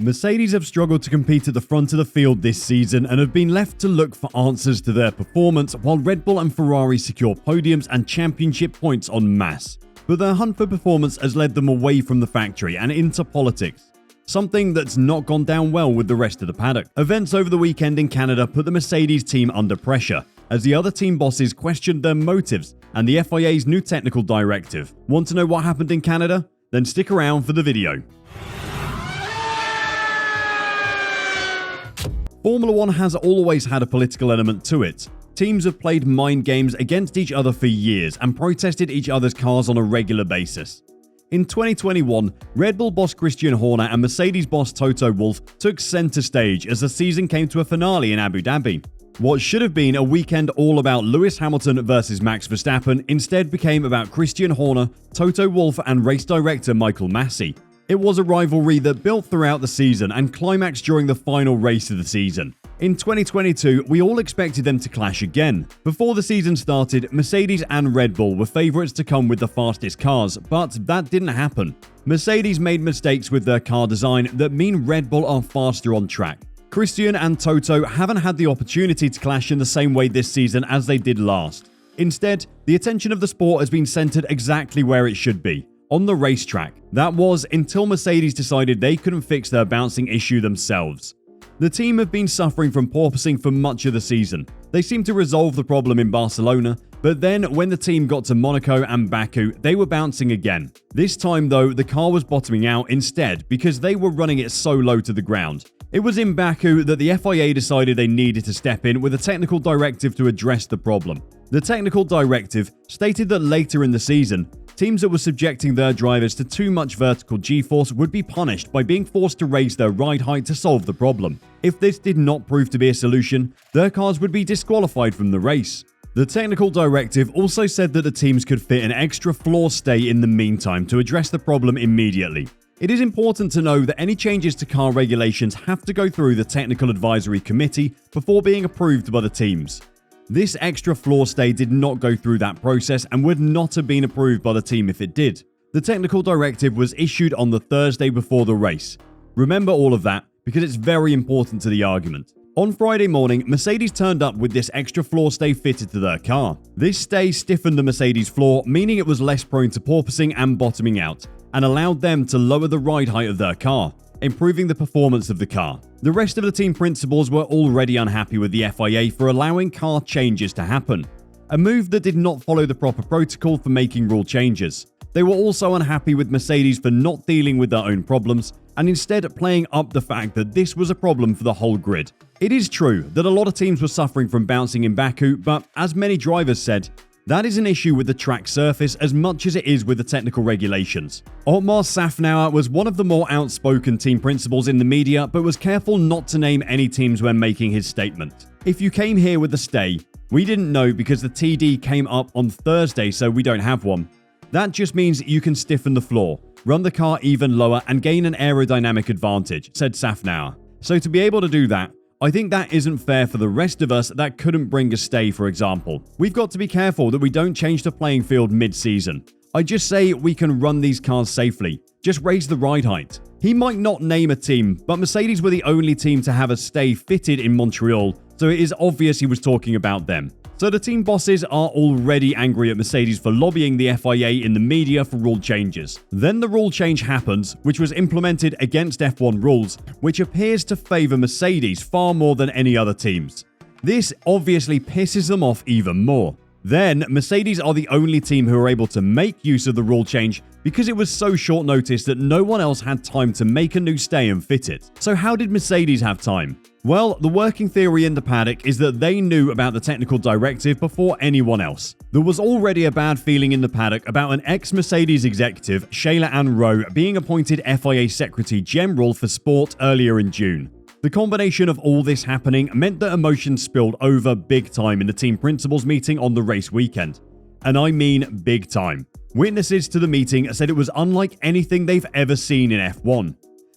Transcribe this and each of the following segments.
Mercedes have struggled to compete at the front of the field this season and have been left to look for answers to their performance, while Red Bull and Ferrari secure podiums and championship points en masse. But their hunt for performance has led them away from the factory and into politics, something that's not gone down well with the rest of the paddock. Events over the weekend in Canada put the Mercedes team under pressure, as the other team bosses questioned their motives and the FIA's new technical directive. Want to know what happened in Canada? Then stick around for the video. Formula 1 has always had a political element to it. Teams have played mind games against each other for years and protested each other's cars on a regular basis. In 2021, Red Bull boss Christian Horner and Mercedes boss Toto Wolff took center stage as the season came to a finale in Abu Dhabi. What should have been a weekend all about Lewis Hamilton versus Max Verstappen instead became about Christian Horner, Toto Wolff and race director Michael Masi. It was a rivalry that built throughout the season and climaxed during the final race of the season. In 2022, we all expected them to clash again. Before the season started, Mercedes and Red Bull were favourites to come with the fastest cars, but that didn't happen. Mercedes made mistakes with their car design that mean Red Bull are faster on track. Christian and Toto haven't had the opportunity to clash in the same way this season as they did last. Instead, the attention of the sport has been centred exactly where it should be. On the racetrack. That was until Mercedes decided they couldn't fix their bouncing issue themselves. The team have been suffering from porpoising for much of the season. They seemed to resolve the problem in Barcelona, but then when the team got to Monaco and Baku, they were bouncing again. This time though, the car was bottoming out instead because they were running it so low to the ground. It was in Baku that the FIA decided they needed to step in with a technical directive to address the problem. The technical directive stated that later in the season, teams that were subjecting their drivers to too much vertical G-force would be punished by being forced to raise their ride height to solve the problem. If this did not prove to be a solution, their cars would be disqualified from the race. The technical directive also said that the teams could fit an extra floor stay in the meantime to address the problem immediately. It is important to know that any changes to car regulations have to go through the Technical Advisory Committee before being approved by the teams. This extra floor stay did not go through that process and would not have been approved by the team if it did. The technical directive was issued on the Thursday before the race. Remember all of that because it's very important to the argument. On Friday morning, Mercedes turned up with this extra floor stay fitted to their car. This stay stiffened the Mercedes floor, meaning it was less prone to porpoising and bottoming out, and allowed them to lower the ride height of their car, improving the performance of the car. The rest of the team principals were already unhappy with the FIA for allowing car changes to happen, a move that did not follow the proper protocol for making rule changes. They were also unhappy with Mercedes for not dealing with their own problems and instead playing up the fact that this was a problem for the whole grid. It is true that a lot of teams were suffering from bouncing in Baku, but as many drivers said, that is an issue with the track surface as much as it is with the technical regulations. Otmar Safnauer was one of the more outspoken team principals in the media, but was careful not to name any teams when making his statement. If you came here with a stay, we didn't know because the TD came up on Thursday, so we don't have one. That just means you can stiffen the floor, run the car even lower and gain an aerodynamic advantage, said Safnauer. So to be able to do that, I think that isn't fair for the rest of us that couldn't bring a stay, for example. We've got to be careful that we don't change the playing field mid-season. I just say we can run these cars safely. Just raise the ride height. He might not name a team, but Mercedes were the only team to have a stay fitted in Montreal, so it is obvious he was talking about them. So the team bosses are already angry at Mercedes for lobbying the FIA in the media for rule changes. Then the rule change happens, which was implemented against F1 rules, which appears to favour Mercedes far more than any other teams. This obviously pisses them off even more. Then, Mercedes are the only team who are able to make use of the rule change because it was so short notice that no one else had time to make a new stay and fit it. So how did Mercedes have time? Well, the working theory in the paddock is that they knew about the technical directive before anyone else. There was already a bad feeling in the paddock about an ex-Mercedes executive, Shayla Ann Rowe, being appointed FIA Secretary General for Sport earlier in June. The combination of all this happening meant that emotions spilled over big time in the team principals meeting on the race weekend. And I mean big time. Witnesses to the meeting said it was unlike anything they've ever seen in F1.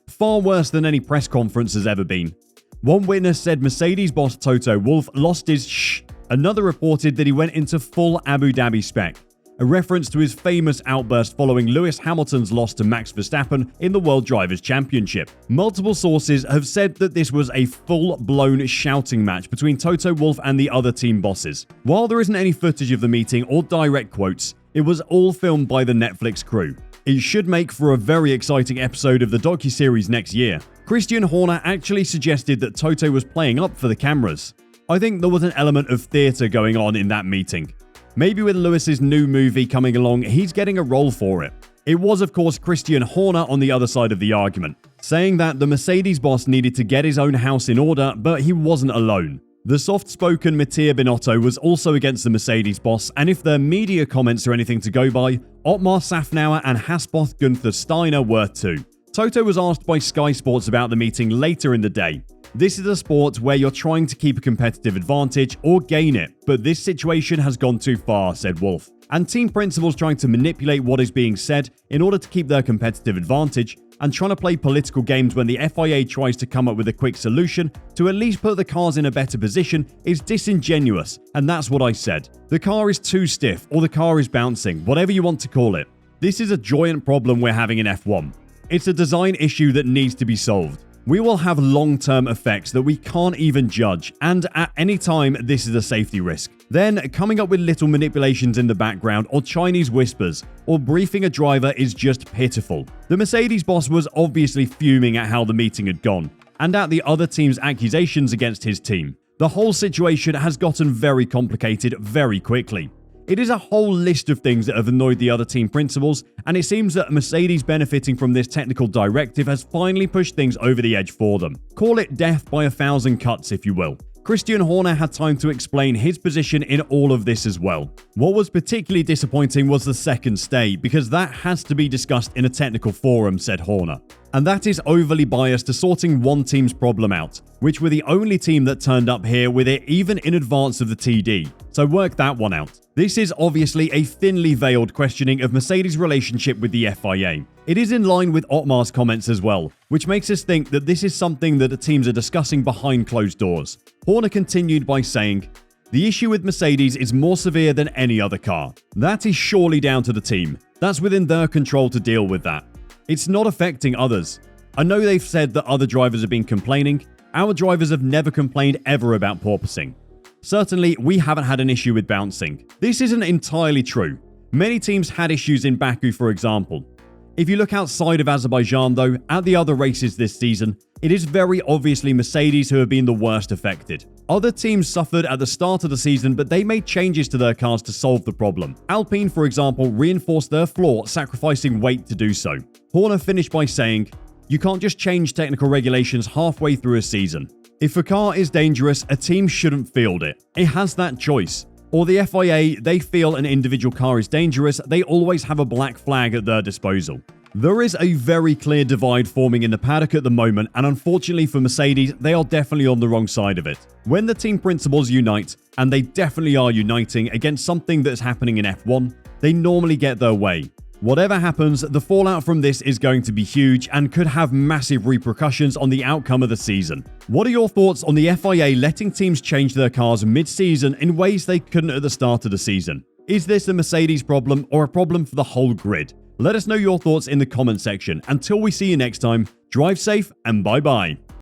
Far worse than any press conference has ever been. One witness said Mercedes boss Toto Wolff lost his shh. Another reported that he went into full Abu Dhabi spec. a reference to his famous outburst following Lewis Hamilton's loss to Max Verstappen in the World Drivers' Championship. Multiple sources have said that this was a full-blown shouting match between Toto Wolff and the other team bosses. While there isn't any footage of the meeting or direct quotes, it was all filmed by the Netflix crew. It should make for a very exciting episode of the docuseries next year. Christian Horner actually suggested that Toto was playing up for the cameras. I think there was an element of theatre going on in that meeting. Maybe with Lewis's new movie coming along, he's getting a role for it. It was, of course, Christian Horner on the other side of the argument, saying that the Mercedes boss needed to get his own house in order, but he wasn't alone. The soft-spoken Mattia Binotto was also against the Mercedes boss, and if their media comments are anything to go by, Ottmar Safnauer and Hasboth Gunther Steiner were too. Toto was asked by Sky Sports about the meeting later in the day. This is a sport where you're trying to keep a competitive advantage or gain it, but this situation has gone too far, said Wolff. And team principals trying to manipulate what is being said in order to keep their competitive advantage and trying to play political games when the FIA tries to come up with a quick solution to at least put the cars in a better position is disingenuous, and that's what I said. The car is too stiff, or the car is bouncing, whatever you want to call it. This is a giant problem we're having in F1. It's a design issue that needs to be solved. We will have long-term effects that we can't even judge, and at any time, this is a safety risk. Then, coming up with little manipulations in the background or Chinese whispers or briefing a driver is just pitiful. The Mercedes boss was obviously fuming at how the meeting had gone, and at the other team's accusations against his team. The whole situation has gotten very complicated very quickly. It is a whole list of things that have annoyed the other team principals, and it seems that Mercedes benefiting from this technical directive has finally pushed things over the edge for them. Call it death by 1,000 cuts, if you will. Christian Horner had time to explain his position in all of this as well. What was particularly disappointing was the second stay, because that has to be discussed in a technical forum, said Horner. And that is overly biased to sorting one team's problem out, which were the only team that turned up here with it even in advance of the TD. So work that one out. This is obviously a thinly veiled questioning of Mercedes' relationship with the FIA. It is in line with Ottmar's comments as well, which makes us think that this is something that the teams are discussing behind closed doors. Horner continued by saying, "The issue with Mercedes is more severe than any other car. That is surely down to the team. That's within their control to deal with that. It's not affecting others. I know they've said that other drivers have been complaining. Our drivers have never complained ever about porpoising. Certainly, we haven't had an issue with bouncing. This isn't entirely true. Many teams had issues in Baku, for example. If you look outside of Azerbaijan, though, at the other races this season, it is very obviously Mercedes who have been the worst affected. Other teams suffered at the start of the season, but they made changes to their cars to solve the problem. Alpine, for example, reinforced their floor, sacrificing weight to do so." Horner finished by saying, "You can't just change technical regulations halfway through a season. If a car is dangerous, a team shouldn't field it. It has that choice. Or the FIA, they feel an individual car is dangerous, they always have a black flag at their disposal." There is a very clear divide forming in the paddock at the moment, and unfortunately for Mercedes, they are definitely on the wrong side of it. When the team principals unite, and they definitely are uniting against something that's happening in F1, they normally get their way. Whatever happens, the fallout from this is going to be huge and could have massive repercussions on the outcome of the season. What are your thoughts on the FIA letting teams change their cars mid-season in ways they couldn't at the start of the season? Is this a Mercedes problem or a problem for the whole grid? Let us know your thoughts in the comment section. Until we see you next time, drive safe and bye-bye.